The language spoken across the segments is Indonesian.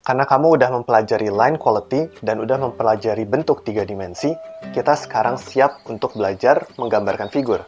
Karena kamu udah mempelajari line quality dan udah mempelajari bentuk 3 dimensi, kita sekarang siap untuk belajar menggambarkan figur.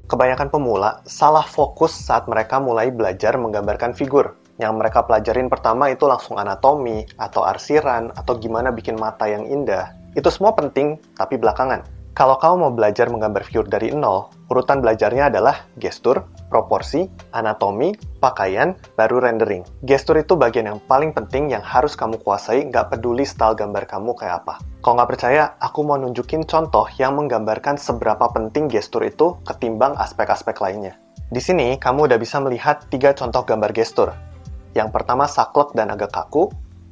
Kebanyakan pemula salah fokus saat mereka mulai belajar menggambarkan figur. Yang mereka pelajarin pertama itu langsung anatomi, atau arsiran, atau gimana bikin mata yang indah. Itu semua penting, tapi belakangan. Kalau kamu mau belajar menggambar figur dari nol, urutan belajarnya adalah gestur, proporsi, anatomi, pakaian, baru rendering. Gestur itu bagian yang paling penting yang harus kamu kuasai, nggak peduli style gambar kamu kayak apa. Kalau nggak percaya, aku mau nunjukin contoh yang menggambarkan seberapa penting gestur itu ketimbang aspek-aspek lainnya. Di sini, kamu udah bisa melihat 3 contoh gambar gestur. Yang pertama saklek dan agak kaku,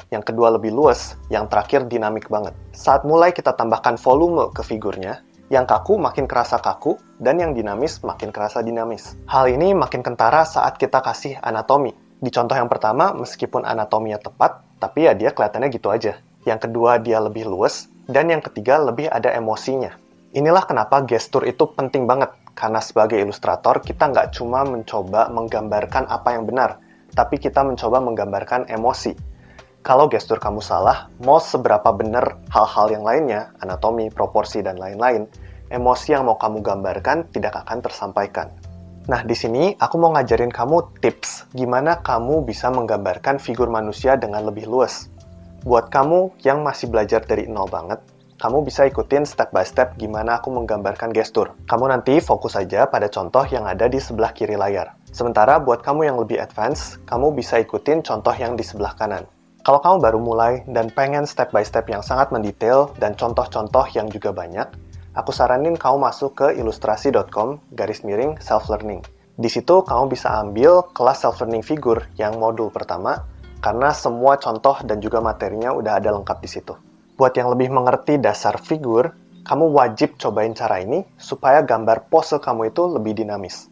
yang kedua lebih luas, yang terakhir dinamik banget. Saat mulai kita tambahkan volume ke figurnya, yang kaku makin kerasa kaku, dan yang dinamis makin kerasa dinamis. Hal ini makin kentara saat kita kasih anatomi. Di contoh yang pertama, meskipun anatominya tepat, tapi ya dia kelihatannya gitu aja. Yang kedua, dia lebih luas, dan yang ketiga, lebih ada emosinya. Inilah kenapa gestur itu penting banget, karena sebagai ilustrator, kita nggak cuma mencoba menggambarkan apa yang benar, tapi kita mencoba menggambarkan emosi. Kalau gestur kamu salah, mau seberapa benar hal-hal yang lainnya, anatomi, proporsi, dan lain-lain, emosi yang mau kamu gambarkan tidak akan tersampaikan. Nah, di sini aku mau ngajarin kamu tips gimana kamu bisa menggambarkan figur manusia dengan lebih luas. Buat kamu yang masih belajar dari nol banget, kamu bisa ikutin step by step gimana aku menggambarkan gestur. Kamu nanti fokus aja pada contoh yang ada di sebelah kiri layar. Sementara buat kamu yang lebih advance, kamu bisa ikutin contoh yang di sebelah kanan. Kalau kamu baru mulai dan pengen step by step yang sangat mendetail dan contoh-contoh yang juga banyak, aku saranin kamu masuk ke ilustrasi.com/self-learning. Di situ kamu bisa ambil kelas self-learning figur yang modul pertama, karena semua contoh dan juga materinya udah ada lengkap di situ. Buat yang lebih mengerti dasar figur, kamu wajib cobain cara ini supaya gambar pose kamu itu lebih dinamis.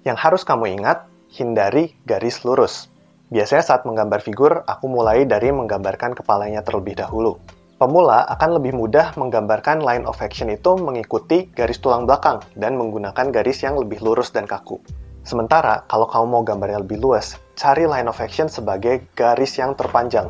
Yang harus kamu ingat, hindari garis lurus. Biasanya saat menggambar figur, aku mulai dari menggambarkan kepalanya terlebih dahulu. Pemula akan lebih mudah menggambarkan line of action itu mengikuti garis tulang belakang dan menggunakan garis yang lebih lurus dan kaku. Sementara, kalau kamu mau gambarnya lebih luas, cari line of action sebagai garis yang terpanjang.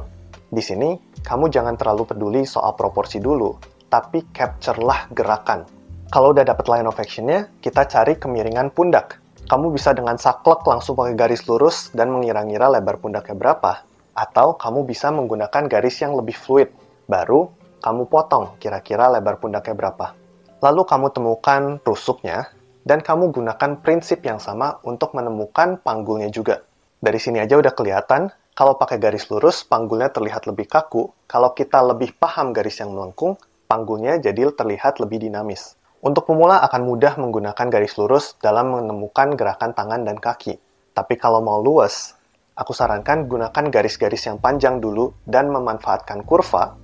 Di sini, kamu jangan terlalu peduli soal proporsi dulu, tapi capture-lah gerakan. Kalau udah dapet line of action-nya, kita cari kemiringan pundak. Kamu bisa dengan saklek langsung pakai garis lurus dan mengira-ngira lebar pundaknya berapa, atau kamu bisa menggunakan garis yang lebih fluid. Baru, kamu potong kira-kira lebar pundaknya berapa. Lalu kamu temukan rusuknya, dan kamu gunakan prinsip yang sama untuk menemukan panggulnya juga. Dari sini aja udah kelihatan, kalau pakai garis lurus, panggulnya terlihat lebih kaku. Kalau kita lebih paham garis yang melengkung, panggulnya jadi terlihat lebih dinamis. Untuk pemula akan mudah menggunakan garis lurus dalam menemukan gerakan tangan dan kaki. Tapi kalau mau luas, aku sarankan gunakan garis-garis yang panjang dulu dan memanfaatkan kurva,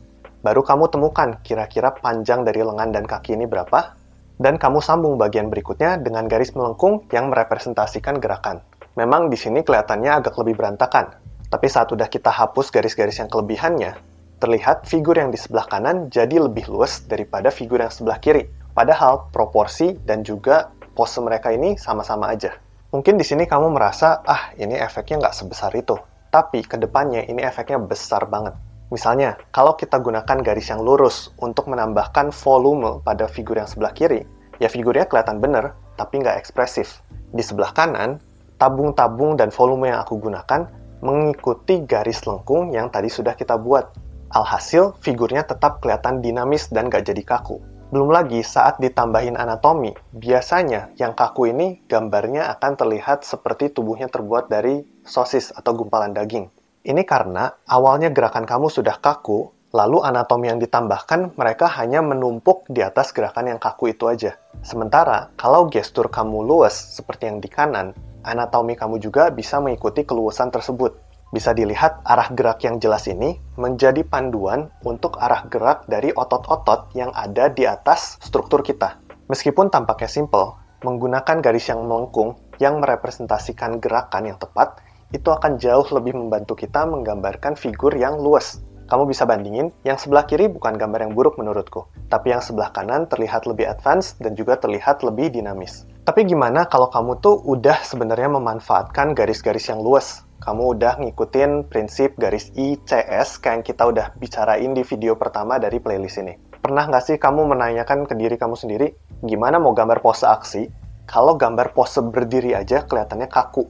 baru kamu temukan kira-kira panjang dari lengan dan kaki ini berapa, dan kamu sambung bagian berikutnya dengan garis melengkung yang merepresentasikan gerakan. Memang di sini kelihatannya agak lebih berantakan, tapi saat udah kita hapus garis-garis yang kelebihannya, terlihat figur yang di sebelah kanan jadi lebih luas daripada figur yang sebelah kiri. Padahal proporsi dan juga pose mereka ini sama-sama aja. Mungkin di sini kamu merasa, ini efeknya nggak sebesar itu. Tapi ke depannya ini efeknya besar banget. Misalnya, kalau kita gunakan garis yang lurus untuk menambahkan volume pada figur yang sebelah kiri, ya figurnya kelihatan bener, tapi nggak ekspresif. Di sebelah kanan, tabung-tabung dan volume yang aku gunakan mengikuti garis lengkung yang tadi sudah kita buat. Alhasil, figurnya tetap kelihatan dinamis dan nggak jadi kaku. Belum lagi saat ditambahin anatomi, biasanya yang kaku ini gambarnya akan terlihat seperti tubuhnya terbuat dari sosis atau gumpalan daging. Ini karena awalnya gerakan kamu sudah kaku, lalu anatomi yang ditambahkan mereka hanya menumpuk di atas gerakan yang kaku itu aja. Sementara kalau gestur kamu luas seperti yang di kanan, anatomi kamu juga bisa mengikuti keluasan tersebut. Bisa dilihat arah gerak yang jelas ini menjadi panduan untuk arah gerak dari otot-otot yang ada di atas struktur kita. Meskipun tampaknya simple, menggunakan garis yang melengkung yang merepresentasikan gerakan yang tepat, itu akan jauh lebih membantu kita menggambarkan figur yang luas. Kamu bisa bandingin, yang sebelah kiri bukan gambar yang buruk menurutku, tapi yang sebelah kanan terlihat lebih advance dan juga terlihat lebih dinamis. Tapi gimana kalau kamu tuh udah sebenarnya memanfaatkan garis-garis yang luas? Kamu udah ngikutin prinsip garis ICS kayak yang kita udah bicarain di video pertama dari playlist ini. Pernah nggak sih kamu menanyakan ke diri kamu sendiri, gimana mau gambar pose aksi kalau gambar pose berdiri aja kelihatannya kaku?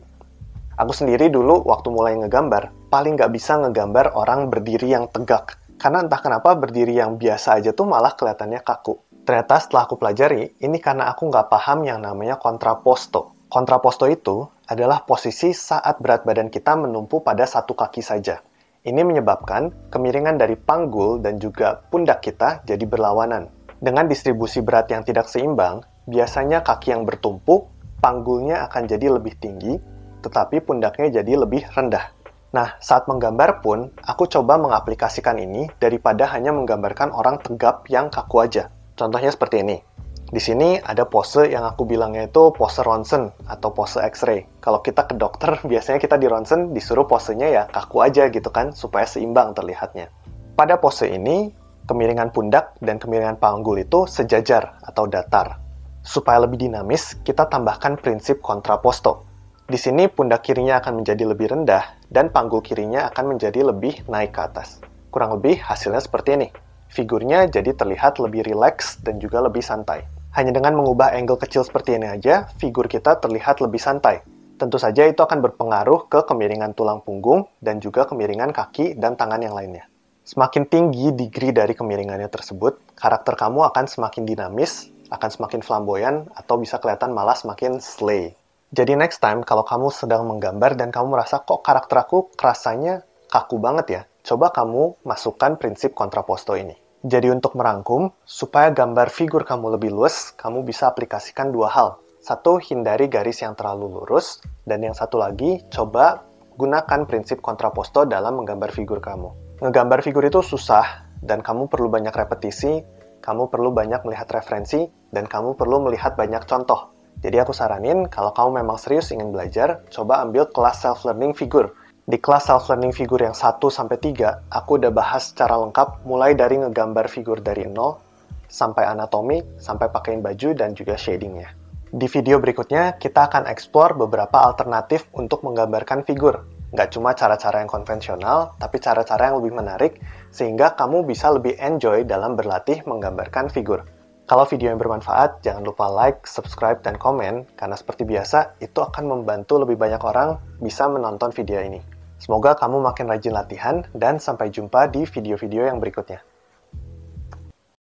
Aku sendiri dulu waktu mulai ngegambar, paling nggak bisa ngegambar orang berdiri yang tegak. Karena entah kenapa berdiri yang biasa aja tuh malah kelihatannya kaku. Ternyata setelah aku pelajari, ini karena aku nggak paham yang namanya kontraposto. Kontraposto itu adalah posisi saat berat badan kita menumpu pada satu kaki saja. Ini menyebabkan kemiringan dari panggul dan juga pundak kita jadi berlawanan. Dengan distribusi berat yang tidak seimbang, biasanya kaki yang bertumpu, panggulnya akan jadi lebih tinggi, tetapi pundaknya jadi lebih rendah. Nah, saat menggambar pun, aku coba mengaplikasikan ini daripada hanya menggambarkan orang tegap yang kaku aja. Contohnya seperti ini. Di sini ada pose yang aku bilangnya itu pose ronsen atau pose X-ray. Kalau kita ke dokter, biasanya kita di ronsen disuruh posenya ya kaku aja gitu kan, supaya seimbang terlihatnya. Pada pose ini, kemiringan pundak dan kemiringan panggul itu sejajar atau datar. Supaya lebih dinamis, kita tambahkan prinsip kontraposto. Di sini pundak kirinya akan menjadi lebih rendah dan panggul kirinya akan menjadi lebih naik ke atas. Kurang lebih hasilnya seperti ini. Figurnya jadi terlihat lebih rileks dan juga lebih santai. Hanya dengan mengubah angle kecil seperti ini aja, figur kita terlihat lebih santai. Tentu saja itu akan berpengaruh ke kemiringan tulang punggung dan juga kemiringan kaki dan tangan yang lainnya. Semakin tinggi degree dari kemiringannya tersebut, karakter kamu akan semakin dinamis, akan semakin flamboyan, atau bisa kelihatan malah semakin slay. Jadi next time kalau kamu sedang menggambar dan kamu merasa kok karakter aku rasanya kaku banget ya, coba kamu masukkan prinsip kontraposto ini. Jadi untuk merangkum, supaya gambar figur kamu lebih luas, kamu bisa aplikasikan dua hal. Satu, hindari garis yang terlalu lurus, dan yang satu lagi, coba gunakan prinsip kontraposto dalam menggambar figur kamu. Ngegambar figur itu susah, dan kamu perlu banyak repetisi, kamu perlu banyak melihat referensi, dan kamu perlu melihat banyak contoh. Jadi aku saranin, kalau kamu memang serius ingin belajar, coba ambil kelas self-learning figur. Di kelas self-learning figur yang 1-3, aku udah bahas secara lengkap mulai dari ngegambar figur dari nol, sampai anatomi, sampai pakaiin baju, dan juga shadingnya. Di video berikutnya, kita akan explore beberapa alternatif untuk menggambarkan figur. Nggak cuma cara-cara yang konvensional, tapi cara-cara yang lebih menarik, sehingga kamu bisa lebih enjoy dalam berlatih menggambarkan figur. Kalau video yang bermanfaat, jangan lupa like, subscribe, dan komen, karena seperti biasa, itu akan membantu lebih banyak orang bisa menonton video ini. Semoga kamu makin rajin latihan, dan sampai jumpa di video-video yang berikutnya.